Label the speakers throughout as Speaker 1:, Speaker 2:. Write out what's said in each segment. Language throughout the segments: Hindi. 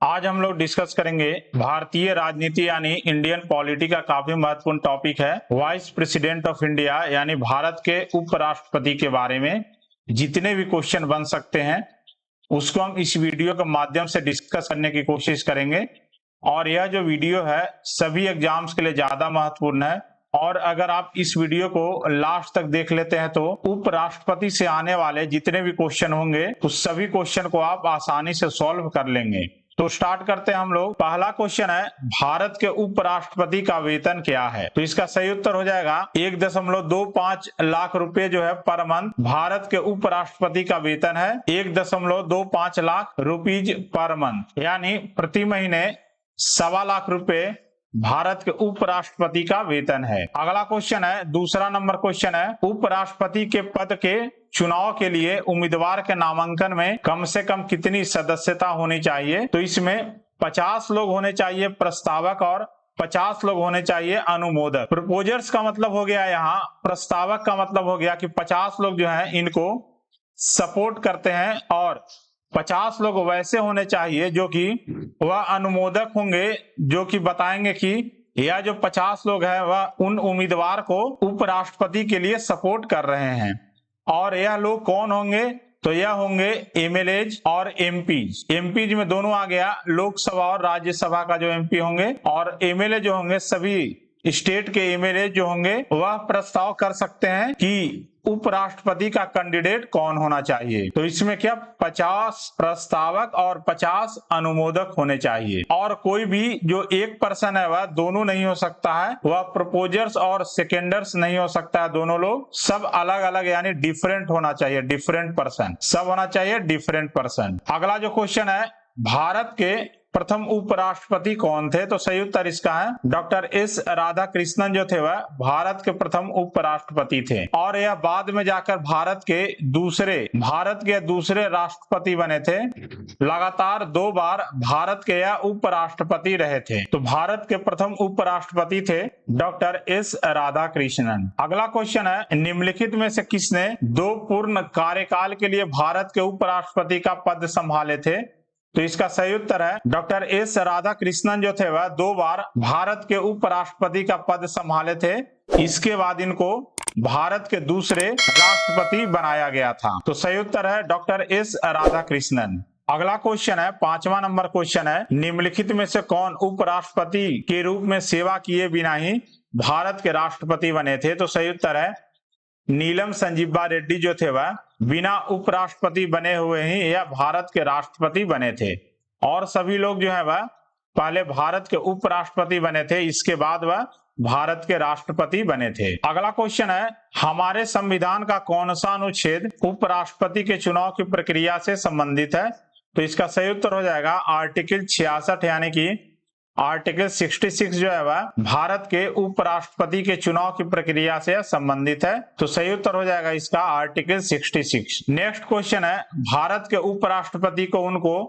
Speaker 1: आज हम लोग डिस्कस करेंगे भारतीय राजनीति यानी इंडियन पॉलिटी का काफी महत्वपूर्ण टॉपिक है वाइस प्रेसिडेंट ऑफ इंडिया यानी भारत के उपराष्ट्रपति के बारे में जितने भी क्वेश्चन बन सकते हैं उसको हम इस वीडियो के माध्यम से डिस्कस करने की कोशिश करेंगे। और यह जो वीडियो है सभी एग्जाम्स के लिए ज्यादा महत्वपूर्ण है और अगर आप इस वीडियो को लास्ट तक देख लेते हैं तो उपराष्ट्रपति से आने वाले जितने भी क्वेश्चन होंगे उस सभी क्वेश्चन को आप आसानी से सॉल्व कर लेंगे। तो स्टार्ट करते हैं हम लोग। पहला क्वेश्चन है भारत के उपराष्ट्रपति का वेतन क्या है? तो इसका सही उत्तर हो जाएगा 1.25 लाख रुपए जो है पर मंथ भारत के उपराष्ट्रपति का वेतन है 1.25 लाख रुपीज पर मंथ यानी प्रति महीने 1.25 लाख रुपए भारत के उपराष्ट्रपति का वेतन है। अगला क्वेश्चन है दूसरा नंबर क्वेश्चन है उपराष्ट्रपति के पद के चुनाव के लिए उम्मीदवार के नामांकन में कम से कम कितनी सदस्यता होनी चाहिए? तो इसमें 50 लोग होने चाहिए प्रस्तावक और 50 लोग होने चाहिए अनुमोदक। प्रपोजर्स का मतलब हो गया यहाँ, प्रस्तावक का मतलब हो गया कि 50 लोग जो है इनको सपोर्ट करते हैं और 50 लोग वैसे होने चाहिए जो कि वह अनुमोदक होंगे जो कि बताएंगे कि यह जो 50 लोग हैं वह उन उम्मीदवार को उपराष्ट्रपति के लिए सपोर्ट कर रहे हैं। और यह लोग कौन होंगे? तो यह होंगे एमएलएज और एमपीज। एमपीज में दोनों आ गया, लोकसभा और राज्यसभा का जो एमपी होंगे, और एमएलए जो होंगे सभी स्टेट के एमएलए जो होंगे वह प्रस्ताव कर सकते हैं कि उपराष्ट्रपति का कैंडिडेट कौन होना चाहिए। तो इसमें क्या 50 प्रस्तावक और 50 अनुमोदक होने चाहिए। और कोई भी जो एक पर्सन है वह दोनों नहीं हो सकता है, वह प्रपोजर्स और सेकेंडर्स नहीं हो सकता है, दोनों लोग सब अलग अलग यानी डिफरेंट होना चाहिए, डिफरेंट पर्सन सब होना चाहिए, डिफरेंट पर्सन। अगला जो क्वेश्चन है भारत के प्रथम उपराष्ट्रपति कौन थे? तो सही उत्तर इसका है डॉक्टर एस राधाकृष्णन जो थे वह भारत के प्रथम उपराष्ट्रपति थे और यह बाद में जाकर भारत के दूसरे राष्ट्रपति बने थे। लगातार 2 बार भारत के यह उपराष्ट्रपति रहे थे। तो भारत के प्रथम उपराष्ट्रपति थे डॉक्टर एस राधाकृष्णन। अगला क्वेश्चन है निम्नलिखित में से किसने 2 पूर्ण कार्यकाल के लिए भारत के उपराष्ट्रपति का पद संभाले थे? तो इसका सही उत्तर है डॉक्टर एस राधाकृष्णन जो थे वह 2 बार भारत के उपराष्ट्रपति का पद संभाले थे। इसके बाद इनको भारत के दूसरे राष्ट्रपति बनाया गया था। तो सही उत्तर है डॉक्टर एस राधाकृष्णन। अगला क्वेश्चन है 5वां नंबर क्वेश्चन है निम्नलिखित में से कौन उपराष्ट्रपति के रूप में सेवा किए बिना ही भारत के राष्ट्रपति बने थे? तो सही उत्तर है नीलम संजीवा रेड्डी जो थे वह बिना उपराष्ट्रपति बने हुए ही यह भारत के राष्ट्रपति बने थे और सभी लोग जो है वह पहले भारत के उपराष्ट्रपति बने थे, इसके बाद वह भारत के राष्ट्रपति बने थे। अगला क्वेश्चन है हमारे संविधान का कौन सा अनुच्छेद उपराष्ट्रपति के चुनाव की प्रक्रिया से संबंधित है? तो इसका सही उत्तर हो जाएगा आर्टिकल 66 यानी कि आर्टिकल 66 जो है वह भारत के उपराष्ट्रपति के चुनाव की प्रक्रिया से संबंधित है। तो सही उत्तर हो जाएगा इसका आर्टिकल 66। नेक्स्ट क्वेश्चन है भारत के उपराष्ट्रपति को उनको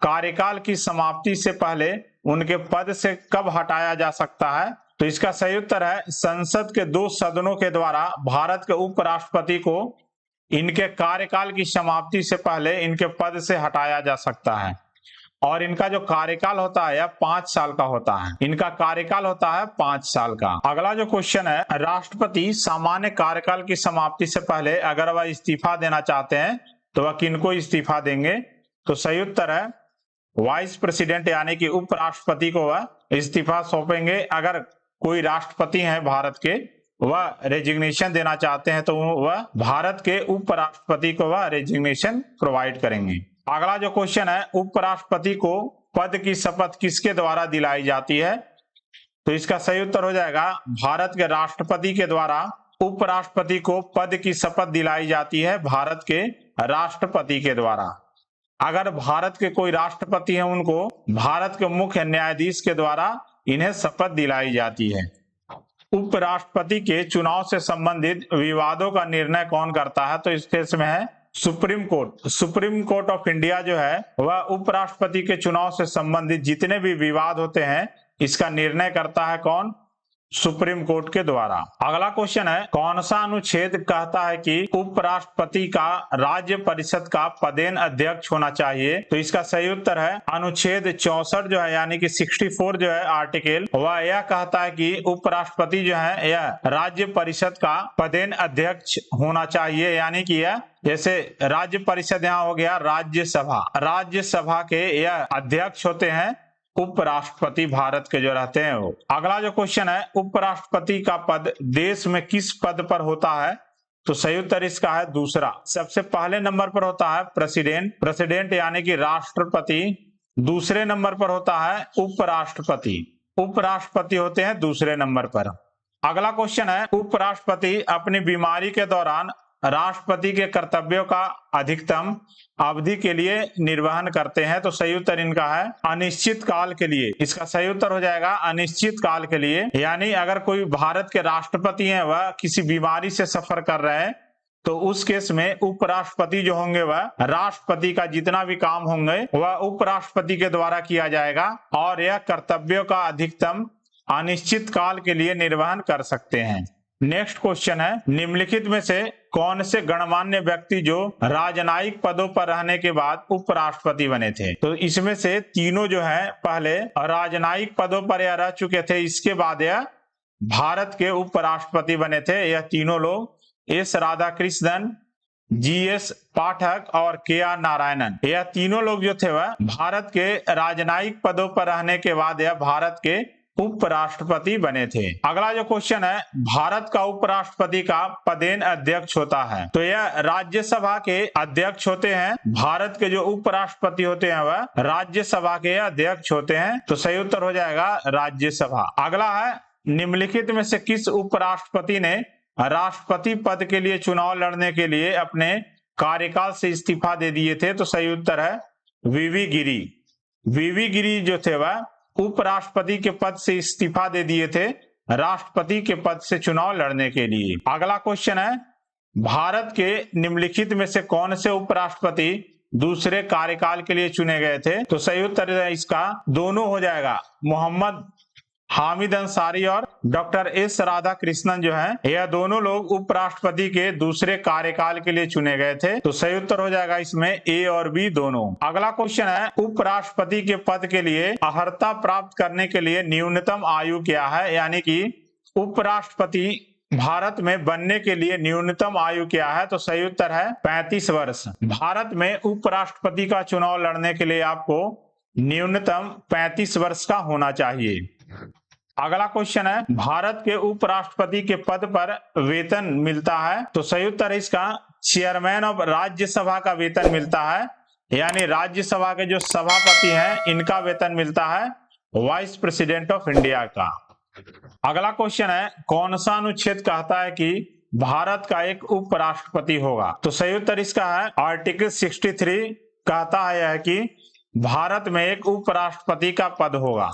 Speaker 1: कार्यकाल की समाप्ति से पहले उनके पद से कब हटाया जा सकता है? तो इसका सही उत्तर है संसद के 2 सदनों के द्वारा भारत के उपराष्ट्रपति को इनके कार्यकाल की समाप्ति से पहले इनके पद से हटाया जा सकता है और इनका जो कार्यकाल होता है यह 5 साल का होता है। इनका कार्यकाल होता है 5 साल का। अगला जो क्वेश्चन है राष्ट्रपति सामान्य कार्यकाल की समाप्ति से पहले अगर वह इस्तीफा देना चाहते हैं तो वह किनको इस्तीफा देंगे? तो सही उत्तर है वाइस प्रेसिडेंट यानी कि उपराष्ट्रपति को वह इस्तीफा सौंपेंगे। अगर कोई राष्ट्रपति है भारत के वह रेजिग्नेशन देना चाहते हैं तो वह भारत के उपराष्ट्रपति को वह रेजिग्नेशन प्रोवाइड करेंगे। अगला जो क्वेश्चन है उपराष्ट्रपति को पद की शपथ किसके द्वारा दिलाई जाती है? तो इसका सही उत्तर हो जाएगा भारत के राष्ट्रपति के द्वारा उपराष्ट्रपति को पद की शपथ दिलाई जाती है भारत के राष्ट्रपति के द्वारा। अगर भारत के कोई राष्ट्रपति है उनको भारत के मुख्य न्यायाधीश के द्वारा इन्हें शपथ दिलाई जाती है। उपराष्ट्रपति के चुनाव से संबंधित विवादों का निर्णय कौन करता है? तो इस केस में है supreme court. Supreme court of India जो है वह उपराष्ट्रपति के चुनाव से संबंधित जितने भी विवाद होते हैं इसका निर्णय करता है कौन? सुप्रीम कोर्ट के द्वारा। अगला क्वेश्चन है, कौन सा अनुच्छेद कहता है कि उपराष्ट्रपति का राज्य परिषद का पदेन अध्यक्ष होना चाहिए? तो इसका सही उत्तर है अनुच्छेद 64 जो है, यानी कि 64 जो है आर्टिकल, वह यह कहता है कि उपराष्ट्रपति जो है यह राज्य परिषद का पदेन अध्यक्ष होना चाहिए, यानी कि यह जैसे राज्य परिषद यहाँ हो गया राज्यसभा, राज्यसभा के यह अध्यक्ष होते हैं उपराष्ट्रपति भारत के जो रहते हैं वो। अगला जो क्वेश्चन है, उपराष्ट्रपति का पद देश में किस पद पर होता है? तो सही उत्तर इसका है दूसरा। सबसे पहले नंबर पर होता है प्रेसिडेंट, प्रेसिडेंट यानी कि राष्ट्रपति। दूसरे नंबर पर होता है उपराष्ट्रपति, उपराष्ट्रपति होते हैं दूसरे नंबर पर। अगला क्वेश्चन है, उपराष्ट्रपति अपनी बीमारी के दौरान राष्ट्रपति के कर्तव्यों का अधिकतम अवधि के लिए निर्वहन करते हैं? तो सही उत्तर इनका है अनिश्चित काल के लिए। इसका सही उत्तर हो जाएगा अनिश्चित काल के लिए, यानी अगर कोई भारत के राष्ट्रपति हैं वह किसी बीमारी से सफर कर रहे हैं तो उस केस में उपराष्ट्रपति जो होंगे वह राष्ट्रपति का जितना भी काम होंगे वह उपराष्ट्रपति के द्वारा किया जाएगा और यह कर्तव्यों का अधिकतम अनिश्चित काल के लिए निर्वहन कर सकते हैं। नेक्स्ट क्वेश्चन है, निम्नलिखित में से कौन से गणमान्य व्यक्ति जो राजनयिक पदों पर रहने के बाद उपराष्ट्रपति बने थे? तो इसमें से तीनों जो है पहले राजनयिक पदों पर यह रह चुके थे, इसके बाद यह भारत के उपराष्ट्रपति बने थे। यह तीनों लोग एस राधाकृष्णन, जीएस पाठक और केआर नारायणन, यह तीनों लोग जो थे वह भारत के राजनयिक पदों पर रहने के बाद यह भारत के उपराष्ट्रपति बने थे। अगला जो क्वेश्चन है, भारत का उपराष्ट्रपति का पदेन अध्यक्ष होता है? तो यह राज्यसभा के अध्यक्ष होते हैं। भारत के जो उपराष्ट्रपति होते हैं वह राज्यसभा के अध्यक्ष होते हैं। तो सही उत्तर हो जाएगा राज्यसभा। अगला है, निम्नलिखित में से किस उपराष्ट्रपति ने राष्ट्रपति पद के लिए चुनाव लड़ने के लिए अपने कार्यकाल से इस्तीफा दे दिए थे? तो सही उत्तर है वीवी गिरी। वीवी गिरी जो थे वह उपराष्ट्रपति के पद से इस्तीफा दे दिए थे राष्ट्रपति के पद से चुनाव लड़ने के लिए। अगला क्वेश्चन है, भारत के निम्नलिखित में से कौन से उपराष्ट्रपति दूसरे कार्यकाल के लिए चुने गए थे? तो सही उत्तर इसका दोनों हो जाएगा, मोहम्मद हामिद अंसारी और डॉक्टर एस राधाकृष्णन जो हैं, यह दोनों लोग उपराष्ट्रपति के दूसरे कार्यकाल के लिए चुने गए थे। तो सही उत्तर हो जाएगा इसमें ए और बी दोनों। अगला क्वेश्चन है, उपराष्ट्रपति के पद के लिए अर्हता प्राप्त करने के लिए न्यूनतम आयु क्या है? यानी कि उपराष्ट्रपति भारत में बनने के लिए न्यूनतम आयु क्या है? तो सही उत्तर है 35 वर्ष। भारत में उपराष्ट्रपति का चुनाव लड़ने के लिए आपको न्यूनतम 35 वर्ष का होना चाहिए। अगला क्वेश्चन है, भारत के उपराष्ट्रपति के पद पर वेतन मिलता है? तो सही उत्तर है इसका चेयरमैन ऑफ राज्यसभा का वेतन मिलता है, यानी राज्यसभा के जो सभापति हैं इनका वेतन मिलता है वाइस प्रेसिडेंट ऑफ इंडिया का। अगला क्वेश्चन है, कौन सा अनुच्छेद कहता है कि भारत का एक उपराष्ट्रपति होगा? तो सही उत्तर इसका है आर्टिकल 63 कहता है कि भारत में एक उपराष्ट्रपति का पद होगा।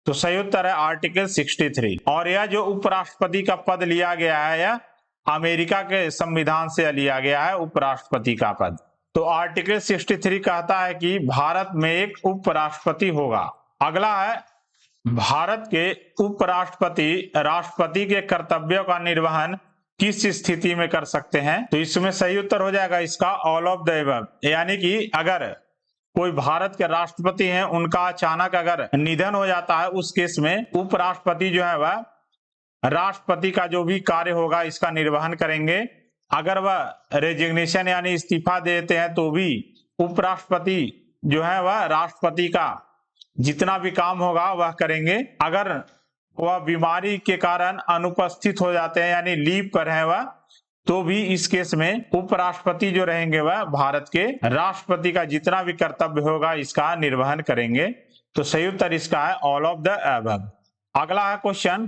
Speaker 1: तो सही उत्तर है आर्टिकल 63। और यह जो उपराष्ट्रपति का पद लिया गया है यह अमेरिका के संविधान से लिया गया है उपराष्ट्रपति का पद। तो आर्टिकल 63 कहता है कि भारत में एक उपराष्ट्रपति होगा। अगला है, भारत के उपराष्ट्रपति राष्ट्रपति के कर्तव्यों का निर्वहन किस स्थिति में कर सकते हैं? तो इसमें सही उत्तर हो जाएगा इसका ऑल ऑफ द अबव, यानी कि अगर कोई भारत के राष्ट्रपति हैं उनका अचानक अगर निधन हो जाता है उस केस में उपराष्ट्रपति जो है वह राष्ट्रपति का जो भी कार्य होगा इसका निर्वहन करेंगे। अगर वह रेजिग्नेशन यानी इस्तीफा देते हैं तो भी उपराष्ट्रपति जो है वह राष्ट्रपति का जितना भी काम होगा वह करेंगे। अगर वह बीमारी के कारण अनुपस्थित हो जाते हैं यानी लीव पर है वह, तो भी इस केस में उपराष्ट्रपति जो रहेंगे वह भारत के राष्ट्रपति का जितना भी कर्तव्य होगा इसका निर्वहन करेंगे। तो सही उत्तर इसका है ऑल ऑफ द अबव। अगला है क्वेश्चन,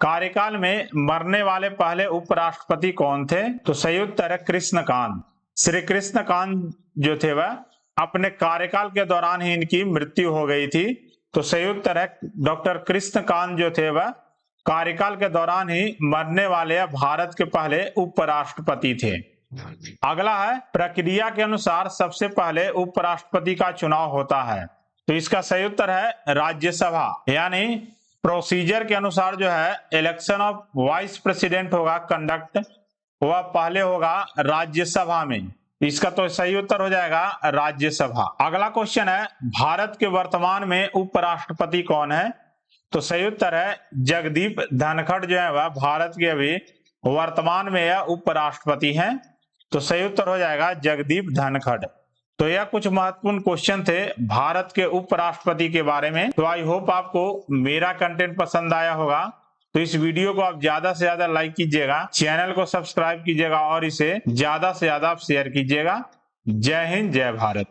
Speaker 1: कार्यकाल में मरने वाले पहले उपराष्ट्रपति कौन थे? तो सही उत्तर है कृष्णकांत। श्री कृष्णकांत जो थे वह अपने कार्यकाल के दौरान ही इनकी मृत्यु हो गई थी। तो सही उत्तर है डॉक्टर कृष्णकांत जो थे वह कार्यकाल के दौरान ही मरने वाले भारत के पहले उपराष्ट्रपति थे। अगला है, प्रक्रिया के अनुसार सबसे पहले उपराष्ट्रपति का चुनाव होता है? तो इसका सही उत्तर है राज्यसभा, यानी प्रोसीजर के अनुसार जो है इलेक्शन ऑफ वाइस प्रेसिडेंट होगा कंडक्ट, वह पहले होगा राज्यसभा में। इसका तो सही उत्तर हो जाएगा राज्यसभा। अगला क्वेश्चन है भारत के वर्तमान में उपराष्ट्रपति कौन है? तो सही उत्तर है जगदीप धनखड़ जो है वह भारत के अभी वर्तमान में यह उपराष्ट्रपति हैं। तो सही उत्तर हो जाएगा जगदीप धनखड़। तो यह कुछ महत्वपूर्ण क्वेश्चन थे भारत के उपराष्ट्रपति के बारे में। तो आई होप आपको मेरा कंटेंट पसंद आया होगा। तो इस वीडियो को आप ज्यादा से ज्यादा लाइक कीजिएगा, चैनल को सब्सक्राइब कीजिएगा और इसे ज्यादा से ज्यादा शेयर कीजिएगा। जय हिंद, जय भारत।